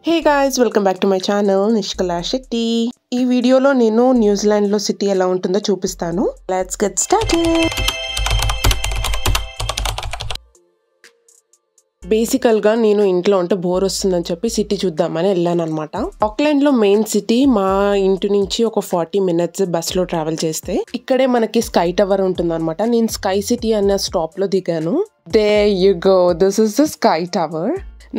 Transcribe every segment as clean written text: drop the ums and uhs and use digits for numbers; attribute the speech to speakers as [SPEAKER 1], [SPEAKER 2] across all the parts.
[SPEAKER 1] Hey guys, welcome back to my channel Nishkala Shetty. ఈ వీడియోలో నేను న్యూజిలాండ్ లో సిటీ ఎలా ఉంటుందో చూపిస్తాను. Let's get started. బేసికల్ గా నేను ఇంట్లో ఉంటే బోర్ వస్తుందని చెప్పి సిటీ చూద్దామని వెళ్ళాను అనమాట. ఆక్లాండ్ లో మెయిన్ సిటీ మా ఇంటి నుంచి ఒక 40 minutes బస్ లో ట్రావెల్ చేస్తే ఇక్కడే మనకి స్కై టవర్ ఉంటుంది అనమాట. నేను స్కై సిటీ అన్న స్టాప్ లో దిగాను. There you go, this is the sky tower.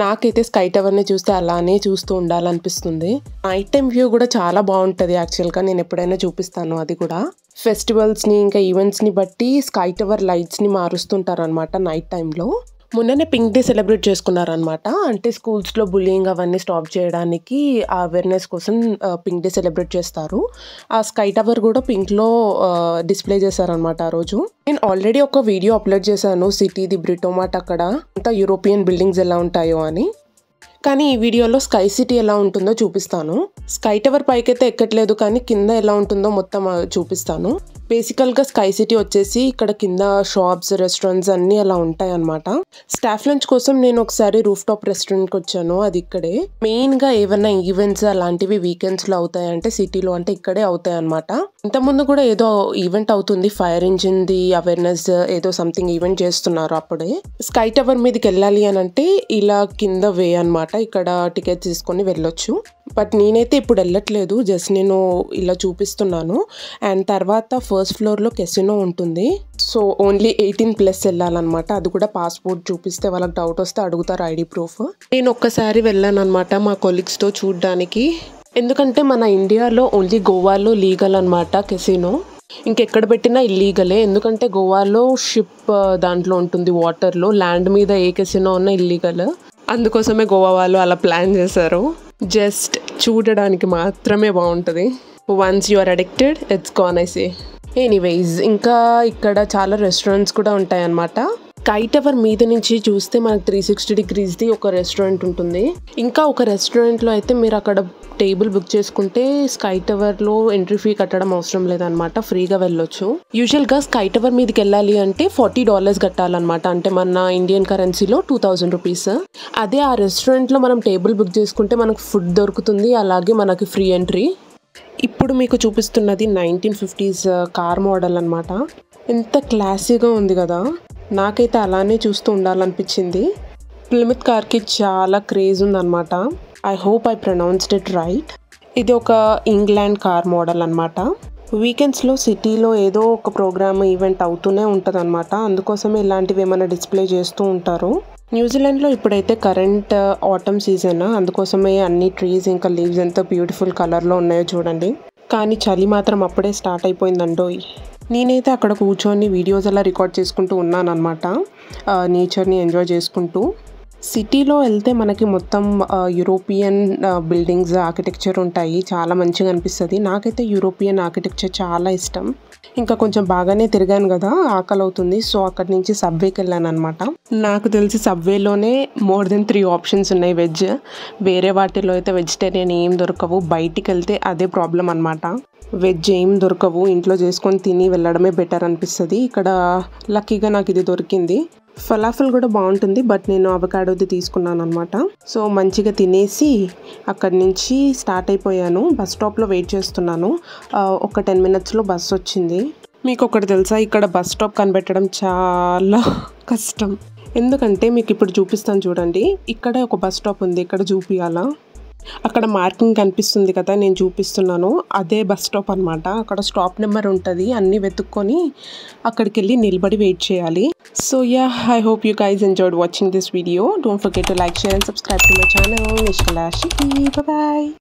[SPEAKER 1] నాకైతే స్కై టవర్ ని చూస్తే అలానే చూస్తూ ఉండాలనిపిస్తుంది. నైట్ టైం వ్యూ కూడా చాలా బాగుంటది. యాక్చువల్ గా నేను ఎప్పుడైనా చూపిస్తాను. అది కూడా ఫెస్టివల్స్ ని ఇంకా ఈవెంట్స్ ని బట్టి స్కై టవర్ లైట్స్ ని మారుస్తుంటారు అనమాట నైట్ టైంలో. మొన్ననే పింక్ డే సెలబ్రేట్ చేసుకున్నారనమాట. అంటే స్కూల్స్లో బుల్లింగ్ అవన్నీ స్టాప్ చేయడానికి ఆ అవేర్నెస్ కోసం పింక్ డే సెలబ్రేట్ చేస్తారు. ఆ స్కై టవర్ కూడా పింక్లో డిస్ప్లే చేశారనమాట ఆ రోజు. నేను ఆల్రెడీ ఒక వీడియో అప్లోడ్ చేశాను సిటీది బ్రిటోమాట్ అక్కడ అంతా యూరోపియన్ బిల్డింగ్స్ ఎలా ఉంటాయో అని. కానీ ఈ వీడియోలో స్కై సిటీ ఎలా ఉంటుందో చూపిస్తాను. స్కై టవర్ పైకైతే ఎక్కట్లేదు కానీ కింద ఎలా ఉంటుందో మొత్తం చూపిస్తాను. బేసికల్గా స్కై సిటీ వచ్చేసి ఇక్కడ కింద షాప్స్ రెస్టారెంట్స్ అన్నీ అలా ఉంటాయి అనమాట. స్టాఫ్ లంచ్ కోసం నేను ఒకసారి రూఫ్ టాప్ రెస్టారెంట్కి వచ్చాను. అది ఇక్కడే మెయిన్గా ఏమైనా ఈవెంట్స్ అలాంటివి వీకెండ్స్లో అవుతాయి అంటే సిటీలో అంటే ఇక్కడే అవుతాయి అనమాట. ఇంతకుముందు కూడా ఏదో ఈవెంట్ అవుతుంది, ఫైర్ ఇంజిన్ది అవేర్నెస్ ఏదో సంథింగ్ ఈవెంట్ చేస్తున్నారు అప్పుడే. స్కై టవర్ మీదకి వెళ్ళాలి అని అంటే ఇలా కింద వే అనమాట. ఇక్కడ టికెట్ తీసుకొని వెళ్ళొచ్చు. బట్ నేనైతే ఇప్పుడు వెళ్ళట్లేదు, జస్ట్ నేను ఇలా చూపిస్తున్నాను. అండ్ తర్వాత ఫస్ట్ ఫ్లోర్లో కెసినో ఉంటుంది. సో ఓన్లీ 18+ వెళ్ళాలన్నమాట. అది కూడా పాస్పోర్ట్ చూపిస్తే వాళ్ళకి డౌట్ వస్తే అడుగుతారు ఐడి ప్రూఫ్. నేను ఒక్కసారి వెళ్ళాను అనమాట మా కొలీగ్స్తో చూడడానికి. ఎందుకంటే మన ఇండియాలో ఓన్లీ గోవాలో లీగల్ అనమాట కెసినో. ఇంకెక్కడ పెట్టినా ఇల్లీగలే. ఎందుకంటే గోవాలో షిప్ దాంట్లో ఉంటుంది వాటర్లో, ల్యాండ్ మీద ఏ కెసినో ఉన్నా ఇల్లీగల్. అందుకోసమే గోవా వాళ్ళు అలా ప్లాన్ చేశారు. జస్ట్ చూడడానికి మాత్రమే బాగుంటుంది. Once you are addicted it's gone I say. Anyways ఇంకా ఇక్కడ చాలా రెస్టారెంట్స్ కూడా ఉంటాయి అన్నమాట. స్కై టవర్ మీద నుంచి చూస్తే మనకు 360 degreesది ఒక రెస్టారెంట్ ఉంటుంది. ఇంకా ఒక రెస్టారెంట్లో అయితే మీరు అక్కడ టేబుల్ బుక్ చేసుకుంటే స్కై టవర్లో ఎంట్రీ ఫీ కట్టడం అవసరం లేదనమాట, ఫ్రీగా వెళ్ళొచ్చు. యూజువల్గా స్కై టవర్ మీదకి వెళ్ళాలి అంటే $40 కట్టాలన్నమాట. అంటే మన ఇండియన్ కరెన్సీలో 2000 రూపీస్. అదే ఆ రెస్టారెంట్లో మనం టేబుల్ బుక్ చేసుకుంటే మనకు ఫుడ్ దొరుకుతుంది, అలాగే మనకి ఫ్రీ ఎంట్రీ. ఇప్పుడు మీకు చూపిస్తున్నది 1950s కార్ మోడల్ అనమాట. ఎంత క్లాసీగా ఉంది కదా, నాకైతే అలానే చూస్తూ ఉండాలనిపించింది. ప్లిమత్ కార్కి చాలా క్రేజ్ ఉందన్నమాట. I hope I pronounced it right. ఇది ఒక ఇంగ్లాండ్ కార్ మోడల్ అనమాట. వీకెండ్స్లో సిటీలో ఏదో ఒక ప్రోగ్రామ్ ఈవెంట్ అవుతూనే ఉంటుంది అనమాట. అందుకోసమే ఇలాంటివి ఏమైనా డిస్ప్లే చేస్తూ ఉంటారు. న్యూజిలాండ్లో ఇప్పుడైతే కరెంట్ ఆటమ్ సీజన్, అందుకోసమే అన్ని ట్రీస్ ఇంకా లీవ్స్ ఎంత బ్యూటిఫుల్ కలర్లో ఉన్నాయో చూడండి. కానీ చలి మాత్రం అప్పుడే స్టార్ట్ అయిపోయిందండోయ్. నేనైతే అక్కడ కూర్చొని వీడియోస్ అలా రికార్డ్ చేసుకుంటూ ఉన్నాను అనమాట, నేచర్ని ఎంజాయ్ చేసుకుంటూ. సిటీలో వెళ్తే మనకి మొత్తం యూరోపియన్ బిల్డింగ్స్ ఆర్కిటెక్చర్ ఉంటాయి, చాలా మంచిగా అనిపిస్తుంది. నాకైతే యూరోపియన్ ఆర్కిటెక్చర్ చాలా ఇష్టం. ఇంకా కొంచెం బాగానే తిరిగాను కదా, ఆకలి అవుతుంది. సో అక్కడి నుంచి సబ్వేకి వెళ్ళాను అనమాట. నాకు తెలిసి సబ్వేలోనే మోర్ దెన్ 3 ఆప్షన్స్ ఉన్నాయి వెజ్. వేరే వాటిలో అయితే వెజిటేరియన్ ఏం దొరకవు. బయటికి వెళ్తే అదే ప్రాబ్లం అనమాట, వెజ్ ఏం దొరకవు. ఇంట్లో చేసుకొని తిని వెళ్ళడమే బెటర్ అనిపిస్తుంది. ఇక్కడ లక్కీగా నాకు ఇది దొరికింది. ఫలాఫల్ కూడా బాగుంటుంది, బట్ నేను అవకాడోది తీసుకున్నాను అనమాట. సో మంచిగా తినేసి అక్కడి నుంచి స్టార్ట్ అయిపోయాను. బస్ స్టాప్లో వెయిట్ చేస్తున్నాను. ఒక 10 minutesలో బస్ వచ్చింది. మీకు ఒకటి తెలుసా, ఇక్కడ బస్ స్టాప్ కనిపెట్టడం చాలా కష్టం. ఎందుకంటే మీకు ఇప్పుడు చూపిస్తాను చూడండి. ఇక్కడ ఒక బస్ స్టాప్ ఉంది, ఇక్కడ చూపియాలా. అక్కడ మార్కింగ్ కనిపిస్తుంది కదా, నేను చూపిస్తున్నాను అదే బస్ స్టాప్ అనమాట. అక్కడ స్టాప్ నెంబర్ ఉంటుంది, అన్నీ వెతుక్కొని అక్కడికి వెళ్ళి నిలబడి వెయిట్ చేయాలి. So yeah, I hope you guys enjoyed watching this video. Don't forget to like, share and subscribe to my channel Nishkala Shetty. Bye bye.